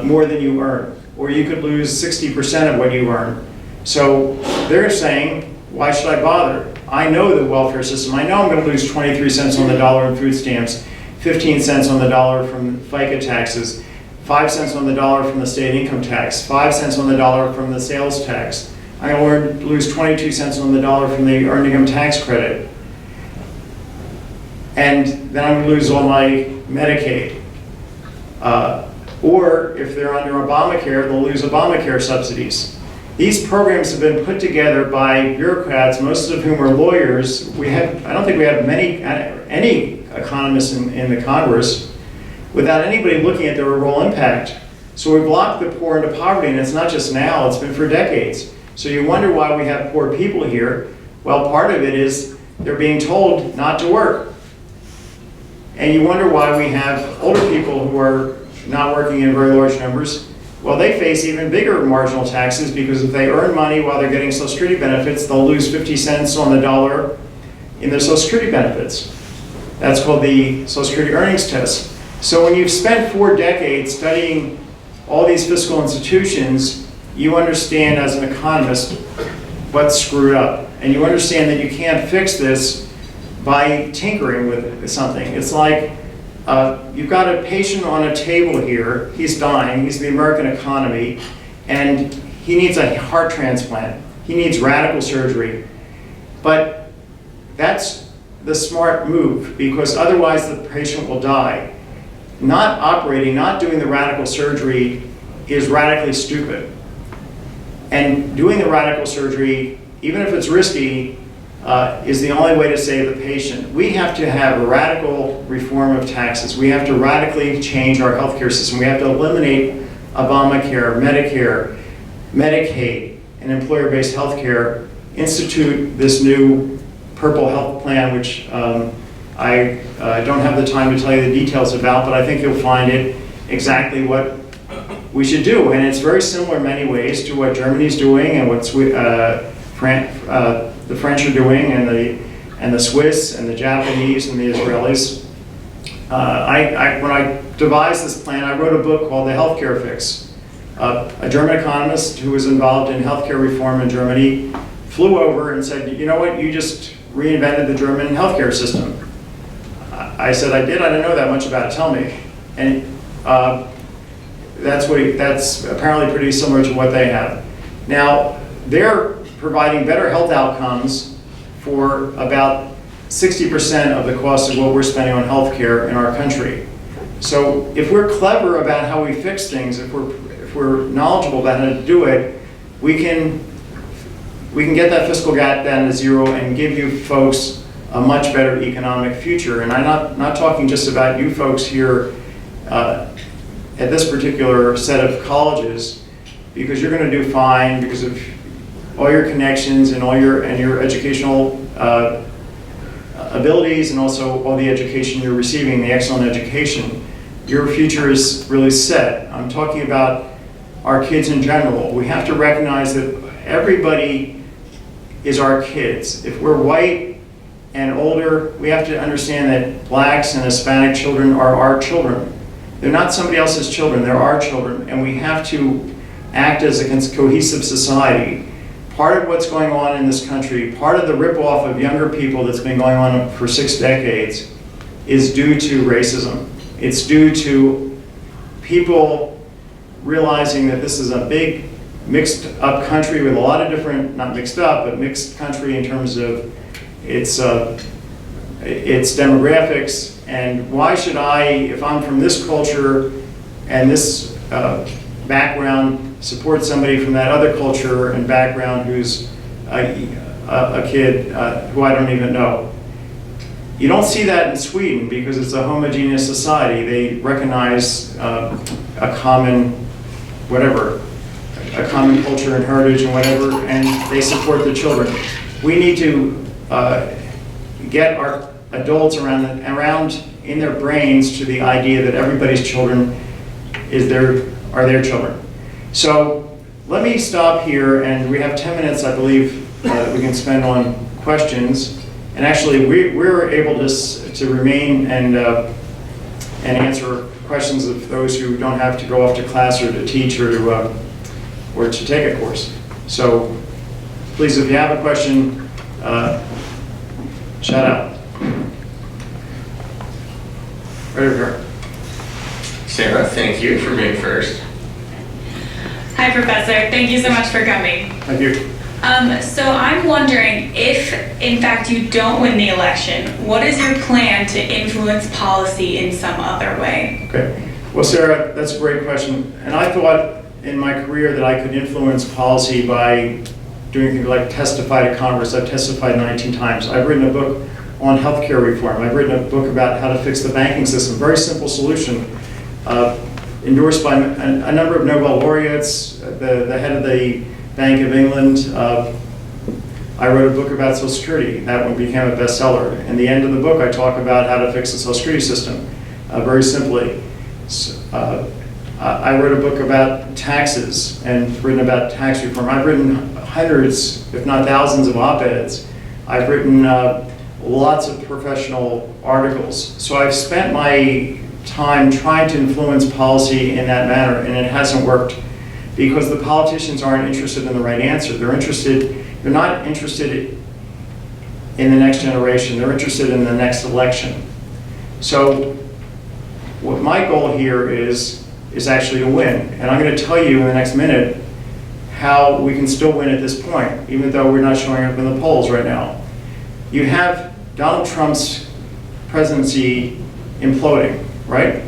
more than you earn, or you could lose 60% of what you earn. So they're saying, why should I bother? I know the welfare system. I know I'm going to lose 23 cents on the dollar in food stamps, 15 cents on the dollar from FICA taxes, 5 cents on the dollar from the state income tax, 5 cents on the dollar from the sales tax. I'm going to lose 22 cents on the dollar from the earned income tax credit. And then I'm going to lose all my Medicaid. Or if they're under Obamacare, they'll lose Obamacare subsidies. These programs have been put together by bureaucrats, most of whom are lawyers. I don't think we have any economists in the Congress, without anybody looking at their overall impact. So we've locked the poor into poverty, and it's not just now, it's been for decades. So you wonder why we have poor people here. Well, part of it is they're being told not to work. And you wonder why we have older people who are not working in very large numbers. Well, they face even bigger marginal taxes, because if they earn money while they're getting Social Security benefits, they'll lose 50 cents on the dollar in their Social Security benefits. That's called the Social Security earnings test. So when you've spent 4 decades studying all these fiscal institutions, you understand as an economist what's screwed up. And you understand that you can't fix this by tinkering with something. It's like you've got a patient on a table here, he's dying, he's the American economy, and he needs a heart transplant. He needs radical surgery. But that's the smart move, because otherwise the patient will die. Not operating, not doing the radical surgery is radically stupid. And doing the radical surgery, even if it's risky, is the only way to save the patient. We have to have a radical reform of taxes. We have to radically change our healthcare system. We have to eliminate Obamacare, Medicare, Medicaid, and employer-based healthcare, institute this new purple health plan, which I don't have the time to tell you the details about, but I think you'll find it exactly what we should do. And it's very similar in many ways to what Germany's doing and what the French are doing, and the Swiss and the Japanese and the Israelis. When I devised this plan, I wrote a book called The Healthcare Fix. A German economist who was involved in healthcare reform in Germany flew over and said, you know what, you just reinvented the German healthcare system. I said, I did? I didn't know that much about it, tell me. And that's apparently pretty similar to what they have. Now, they're providing better health outcomes for about 60% of the cost of what we're spending on healthcare in our country. So if we're clever about how we fix things, if we're knowledgeable about how to do it, we can get that fiscal gap down to zero and give you folks a much better economic future. And I'm not talking just about you folks here at this particular set of colleges, because you're going to do fine because of all your connections and all your educational abilities, and also all the education you're receiving, the excellent education. Your future is really set. I'm talking about our kids in general. We have to recognize that everybody is our kids. If we're white and older, we have to understand that blacks and Hispanic children are our children. They're not somebody else's children, they're our children, and we have to act as a cohesive society. Part of what's going on in this country, part of the rip-off of younger people that's been going on for 6 decades is due to racism. It's due to people realizing that this is a big mixed up country with a lot of different, not mixed up, but mixed country in terms of its demographics. And why should I, if I'm from this culture and this background, support somebody from that other culture and background who's a kid who I don't even know? You don't see that in Sweden because it's a homogeneous society. They recognize a common, whatever, a common culture and heritage and whatever, and they support the children. We need to get our adults around in their brains to the idea that everybody's children are their children. So let me stop here, and we have 10 minutes, I believe, that we can spend on questions. And actually, we're able to remain and answer questions of those who don't have to go off to class or to teach or to take a course. So please, if you have a question, shout out. Right over here. Sarah, thank you for being first. Hi, Professor. Thank you so much for coming. Thank you. So I'm wondering if, in fact, you don't win the election, what is your plan to influence policy in some other way? Okay. Well, Sarah, that's a great question. And I thought in my career that I could influence policy by doing things like testify to Congress. I've testified 19 times. I've written a book on healthcare reform. I've written a book about how to fix the banking system. Very simple solution. Endorsed by a number of Nobel laureates, the head of the Bank of England. I wrote a book about Social Security. That one became a bestseller. In the end of the book, I talk about how to fix the Social Security system, very simply. I wrote a book about taxes and written about tax reform. I've written hundreds, if not thousands, of op-eds. I've written lots of professional articles. So I've spent my time trying to influence policy in that manner, and it hasn't worked because the politicians aren't interested in the right answer. They're not interested in the next generation. They're interested in the next election. So what my goal here is actually to win. And I'm going to tell you in the next minute how we can still win at this point, even though we're not showing up in the polls right now. You have Donald Trump's presidency imploding, right?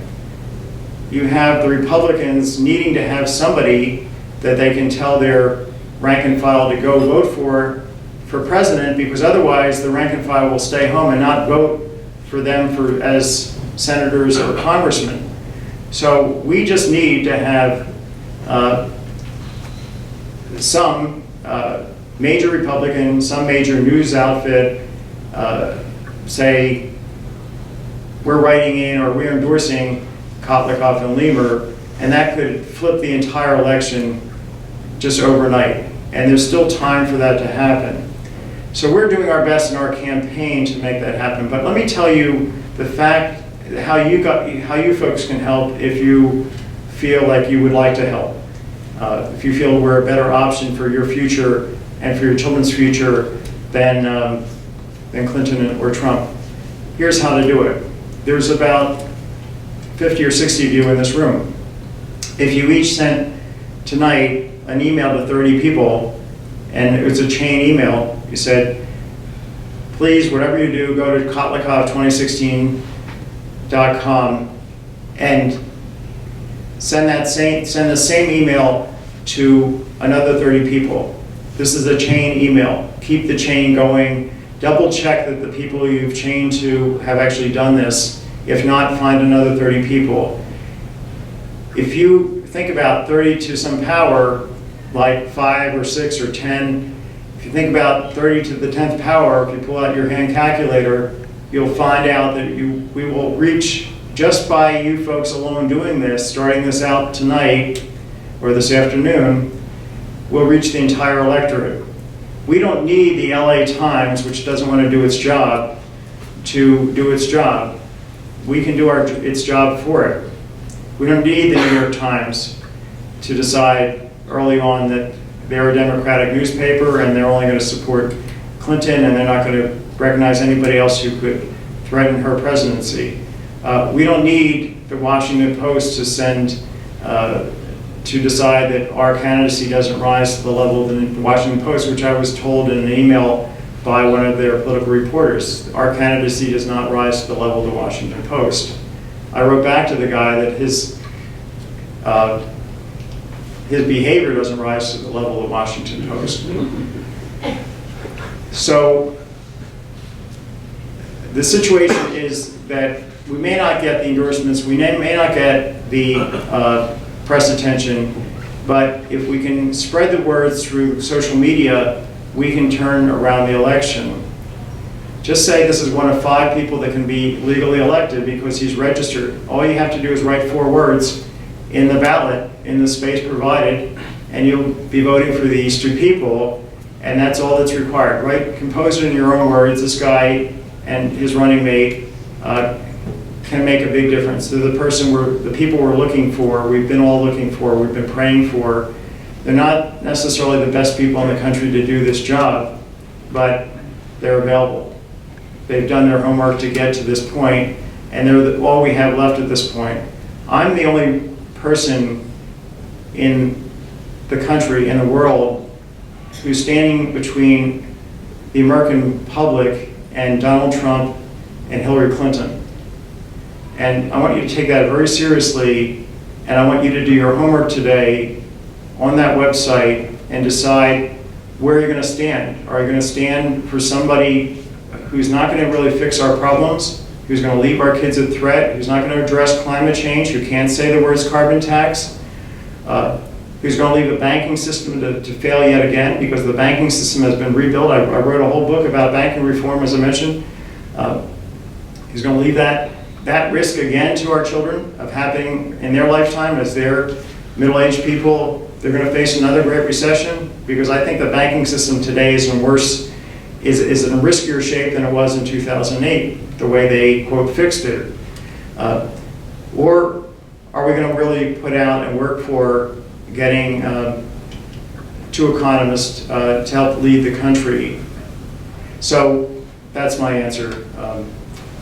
You have the Republicans needing to have somebody that they can tell their rank and file to go vote for for president, because otherwise the rank and file will stay home and not vote for them as senators or congressmen. So we just need to have some major Republican, some major news outfit say we're writing in or we're endorsing Kotlikoff and Leamer, and that could flip the entire election just overnight. And there's still time for that to happen. So we're doing our best in our campaign to make that happen. But let me tell you the fact, how you folks can help if you feel like you would like to help. If you feel we're a better option for your future and for your children's future than Clinton or Trump. Here's how to do it. There's about 50 or 60 of you in this room. If you each sent tonight an email to 30 people, and it was a chain email, you said, please, whatever you do, go to kotlikoff2016.com and send the same email to another 30 people. This is a chain email. Keep the chain going. Double check that the people you've chained to have actually done this. If not, find another 30 people. If you think about 30 to some power, like 5 or 6 or 10, if you think about 30 to the 10th power, if you pull out your hand calculator, you'll find out that we will reach, just by you folks alone doing this, starting this out tonight or this afternoon, we'll reach the entire electorate. We don't need the LA Times, which doesn't want to do its job, to do its job. We can do its job for it. We don't need the New York Times to decide early on that they're a Democratic newspaper and they're only going to support Clinton and they're not going to recognize anybody else who could threaten her presidency. We don't need the Washington Post to decide that our candidacy doesn't rise to the level of the Washington Post, which I was told in an email by one of their political reporters. Our candidacy does not rise to the level of the Washington Post. I wrote back to the guy that his behavior doesn't rise to the level of the Washington Post. So the situation is that we may not get the endorsements, we may not get the press attention, but if we can spread the word through social media, we can turn around the election. Just say this is one of 5 people that can be legally elected because he's registered. All you have to do is write 4 words in the ballot, in the space provided, and you'll be voting for these 2 people, and that's all that's required, right? Compose it in your own words. This guy and his running mate can make a big difference. They're the people we're looking for, we've been all looking for, we've been praying for. They're not necessarily the best people in the country to do this job, but they're available. They've done their homework to get to this point, and they're all we have left at this point. I'm the only person in the country, in the world, who's standing between the American public and Donald Trump and Hillary Clinton. And I want you to take that very seriously, and I want you to do your homework today on that website and decide where you're going to stand. Are you going to stand for somebody who's not going to really fix our problems, who's going to leave our kids at threat, who's not going to address climate change, who can't say the words carbon tax, who's going to leave the banking system to fail yet again because the banking system has been rebuilt. I wrote a whole book about banking reform, as I mentioned. He's going to leave that risk again to our children of happening in their lifetime as they're middle-aged people. They're going to face another great recession because I think the banking system today is in riskier shape than it was in 2008, the way they, quote, fixed it. Or are we going to really put out and work for getting 2 economists to help lead the country? So that's my answer.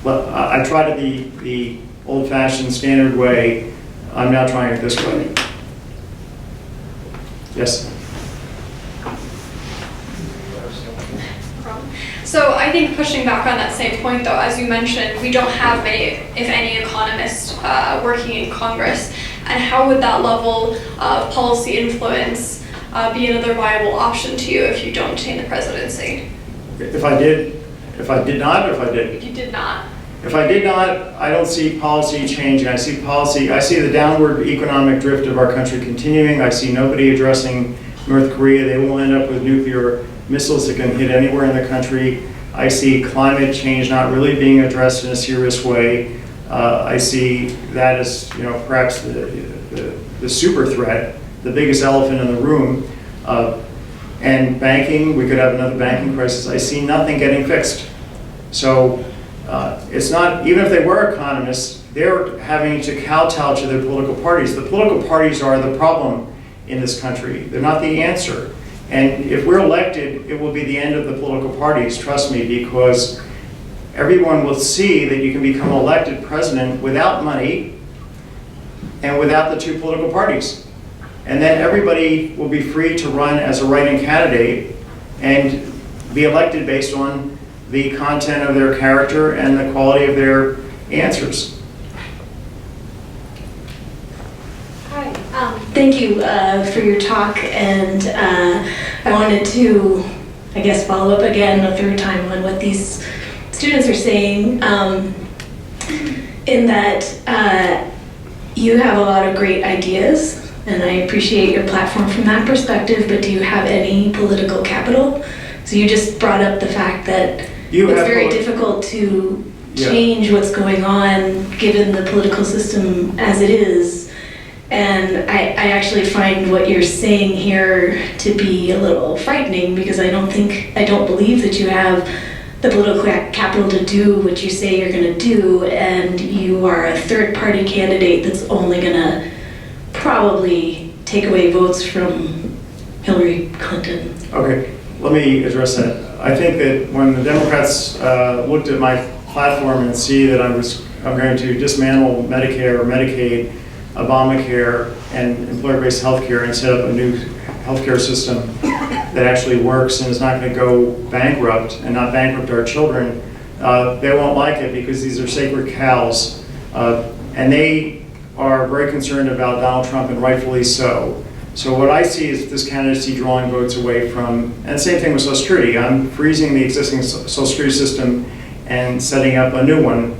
I tried the old-fashioned standard way. I'm now trying it this way. Yes? So I think pushing back on that same point, though, as you mentioned, we don't have many, if any, economists working in Congress. And how would that level of policy influence be another viable option to you if you don't obtain the presidency? If I did not, or if I did? If you did not. If I did not, I don't see policy changing. I see the downward economic drift of our country continuing. I see nobody addressing North Korea. They will end up with nuclear missiles that can hit anywhere in the country. I see climate change not really being addressed in a serious way. I see that as, perhaps the super threat, the biggest elephant in the room. And banking, we could have another banking crisis. I see nothing getting fixed. So it's not, even if they were economists, they're having to kowtow to their political parties. The political parties are the problem in this country. They're not the answer. And if we're elected, it will be the end of the political parties, trust me, because everyone will see that you can become elected president without money and without the two political parties. And then everybody will be free to run as a write-in candidate and be elected based on the content of their character and the quality of their answers. Hi. Thank you for your talk, and I wanted to, I guess, follow up again a third time on what these students are saying, in that you have a lot of great ideas, and I appreciate your platform from that perspective, but do you have any political capital? So you just brought up the fact that it's very difficult to change what's going on given the political system as it is. And I actually find what you're saying here to be a little frightening, because I don't believe that you have the political capital to do what you say you're going to do, and you are a third-party candidate that's only going to probably take away votes from Hillary Clinton. Okay, let me address that. I think that when the Democrats looked at my platform and see that I'm going to dismantle Medicare, Medicaid, Obamacare, and employer-based health care and set up a new healthcare system that actually works and is not going to go bankrupt and not bankrupt our children, they won't like it, because these are sacred cows. And they are very concerned about Donald Trump, and rightfully so. So what I see is this candidacy drawing votes away from, and the same thing with Social Security. I'm freezing the existing Social Security system and setting up a new one.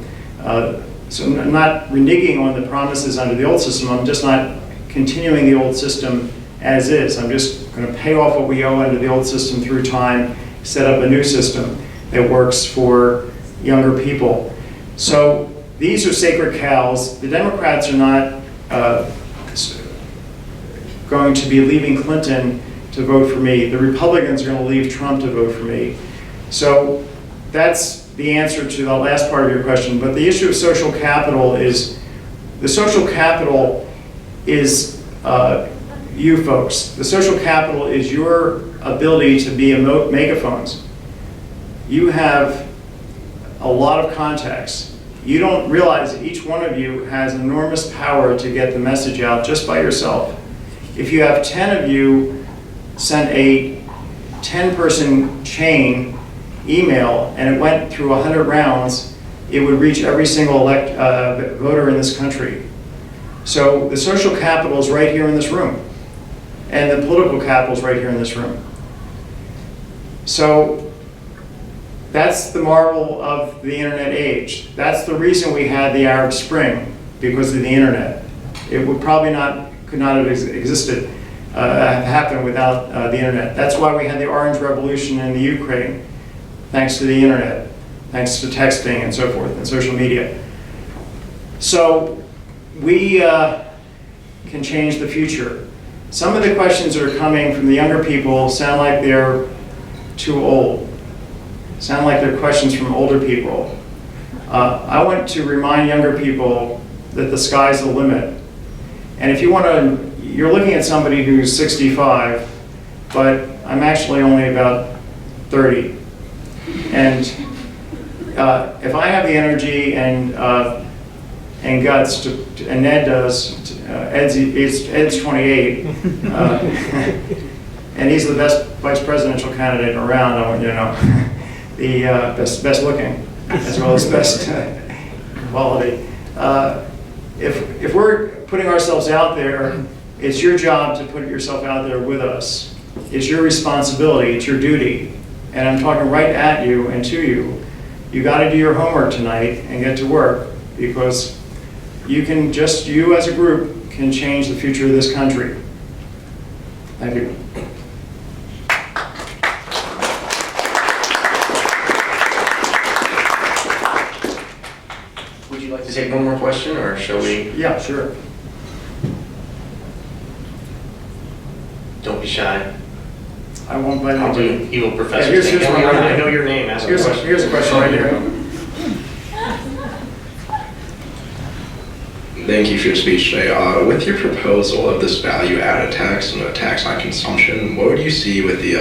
So I'm not reneging on the promises under the old system. I'm just not continuing the old system as is. I'm just going to pay off what we owe under the old system through time, set up a new system that works for younger people. So these are sacred cows. The Democrats are not going to be leaving Clinton to vote for me. The Republicans are going to leave Trump to vote for me. So that's the answer to the last part of your question. But the issue of social capital is, the social capital is you folks. The social capital is your ability to be megaphones. You have a lot of contacts. You don't realize that each one of you has enormous power to get the message out just by yourself. If you have 10 of you sent a 10-person chain email and it went through 100 rounds, it would reach every single voter in this country. So the social capital is right here in this room, and the political capital is right here in this room. So that's the marvel of the internet age. That's the reason we had the Arab Spring, because of the internet. It would probably could not have existed, happened without the internet. That's why we had the Orange Revolution in the Ukraine, thanks to the internet, thanks to texting and so forth, and social media. So we can change the future. Some of the questions that are coming from the younger people sound like they're too old, sound like they're questions from older people. I want to remind younger people that the sky's the limit. And if you want to, you're looking at somebody who's 65, but I'm actually only about 30. And if I have the energy and guts to, and Ned does, Ed's 28, and he's the best vice presidential candidate around, I want you to know, the best looking, as well as best quality. If we're putting ourselves out there, it's your job to put yourself out there with us. It's your responsibility, it's your duty. and I'm talking right at you and to you, you got to do your homework tonight and get to work, because you as a group can change the future of this country. Thank you. Would you like to take one more question, or shall we? Yeah, sure. Don't be shy. I won't bite I'll into do it. evil professor. here's thing. one right I here. know your name. Ask a Here's question. a question right here. Thank you for your speech today. With your proposal of this value-added tax and a tax on consumption, what would you see with the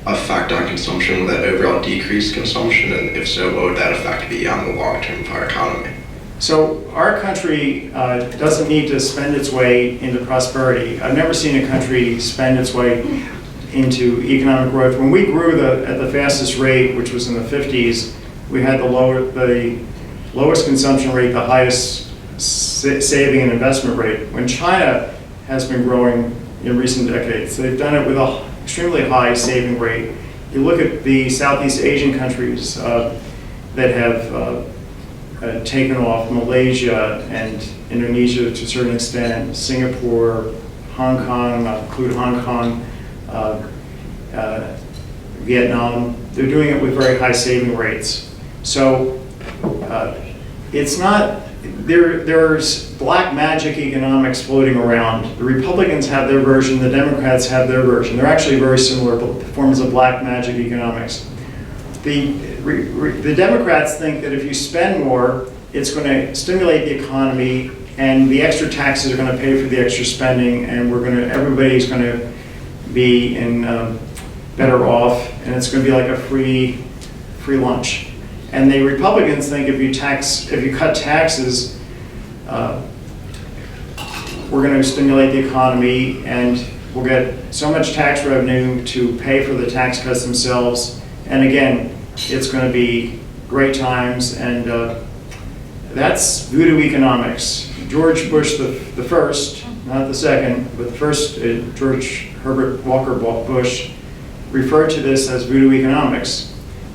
effect on consumption? Would that overall decrease consumption? And if so, what would that effect be on the long term of our economy? So our country doesn't need to spend its way into prosperity. I've never seen a country spend its way into economic growth. When we grew at the fastest rate, which was in the 50s, we had the lowest consumption rate, the highest saving and investment rate. When China has been growing in recent decades, they've done it with an extremely high saving rate. You look at the Southeast Asian countries that have taken off, Malaysia and Indonesia to a certain extent, Singapore, Hong Kong, include Hong Kong, Vietnam. They're doing it with very high saving rates. So it's not, there's black magic economics floating around. The Republicans have their version, the Democrats have their version. They're actually very similar forms of black magic economics. The Democrats think that if you spend more, it's going to stimulate the economy, and the extra taxes are going to pay for the extra spending, and everybody's going to be better off, and it's going to be like a free lunch. And the Republicans think if you cut taxes, we're going to stimulate the economy, and we'll get so much tax revenue to pay for the tax cuts themselves. And again, it's going to be great times, and that's voodoo economics. George Bush the first, not the second, but the first, George Herbert Walker Bush, referred to this as voodoo economics.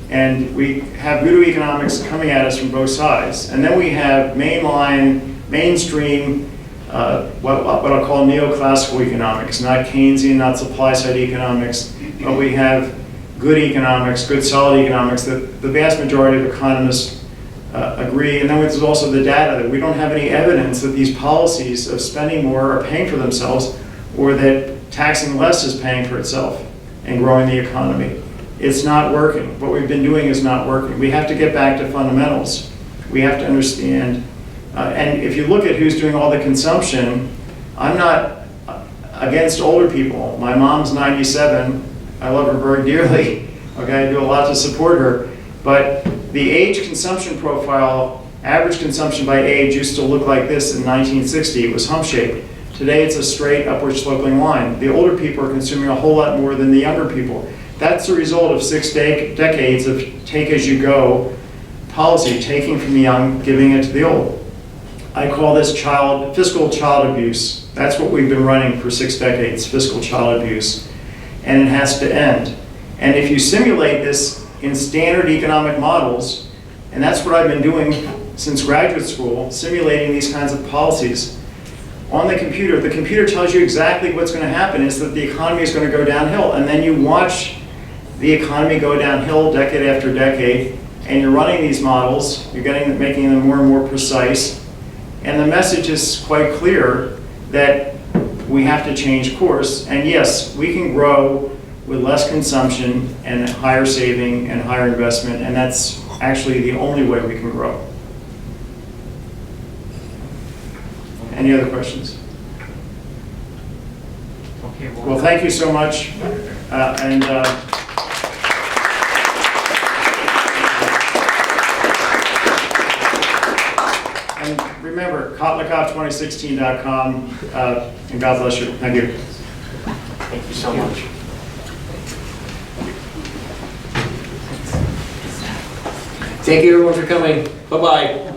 And we have voodoo economics coming at us from both sides. And then we have mainstream, what I'll call neoclassical economics, not Keynesian, not supply side economics, but we have good economics, good solid economics that the vast majority of economists agree. And then there's also the data that we don't have any evidence that these policies of spending more are paying for themselves, or that taxing less is paying for itself and growing the economy. It's not working. What we've been doing is not working. We have to get back to fundamentals. We have to understand, and if you look at who's doing all the consumption, I'm not against older people. My mom's 97. I love her very dearly. Okay, I do a lot to support her. But the age consumption profile, average consumption by age, used to look like this in 1960. It was hump-shaped. Today it's a straight upward sloping line. The older people are consuming a whole lot more than the younger people. That's the result of 6 decades of take-as-you-go policy, taking from the young, giving it to the old. I call this fiscal child abuse. That's what we've been running for 6 decades, fiscal child abuse. And it has to end. And if you simulate this in standard economic models, and that's what I've been doing since graduate school, simulating these kinds of policies on the computer tells you exactly what's going to happen, is that the economy is going to go downhill. And then you watch the economy go downhill decade after decade, and you're running these models, making them more and more precise, and the message is quite clear that we have to change course. And yes, we can grow with less consumption and higher saving and higher investment, and that's actually the only way we can grow. Any other questions? Okay, Well, thank you so much, and remember, Kotlikoff2016.com, and God bless you. Thank you. Thank you so much. Thank you everyone for coming. Bye-bye.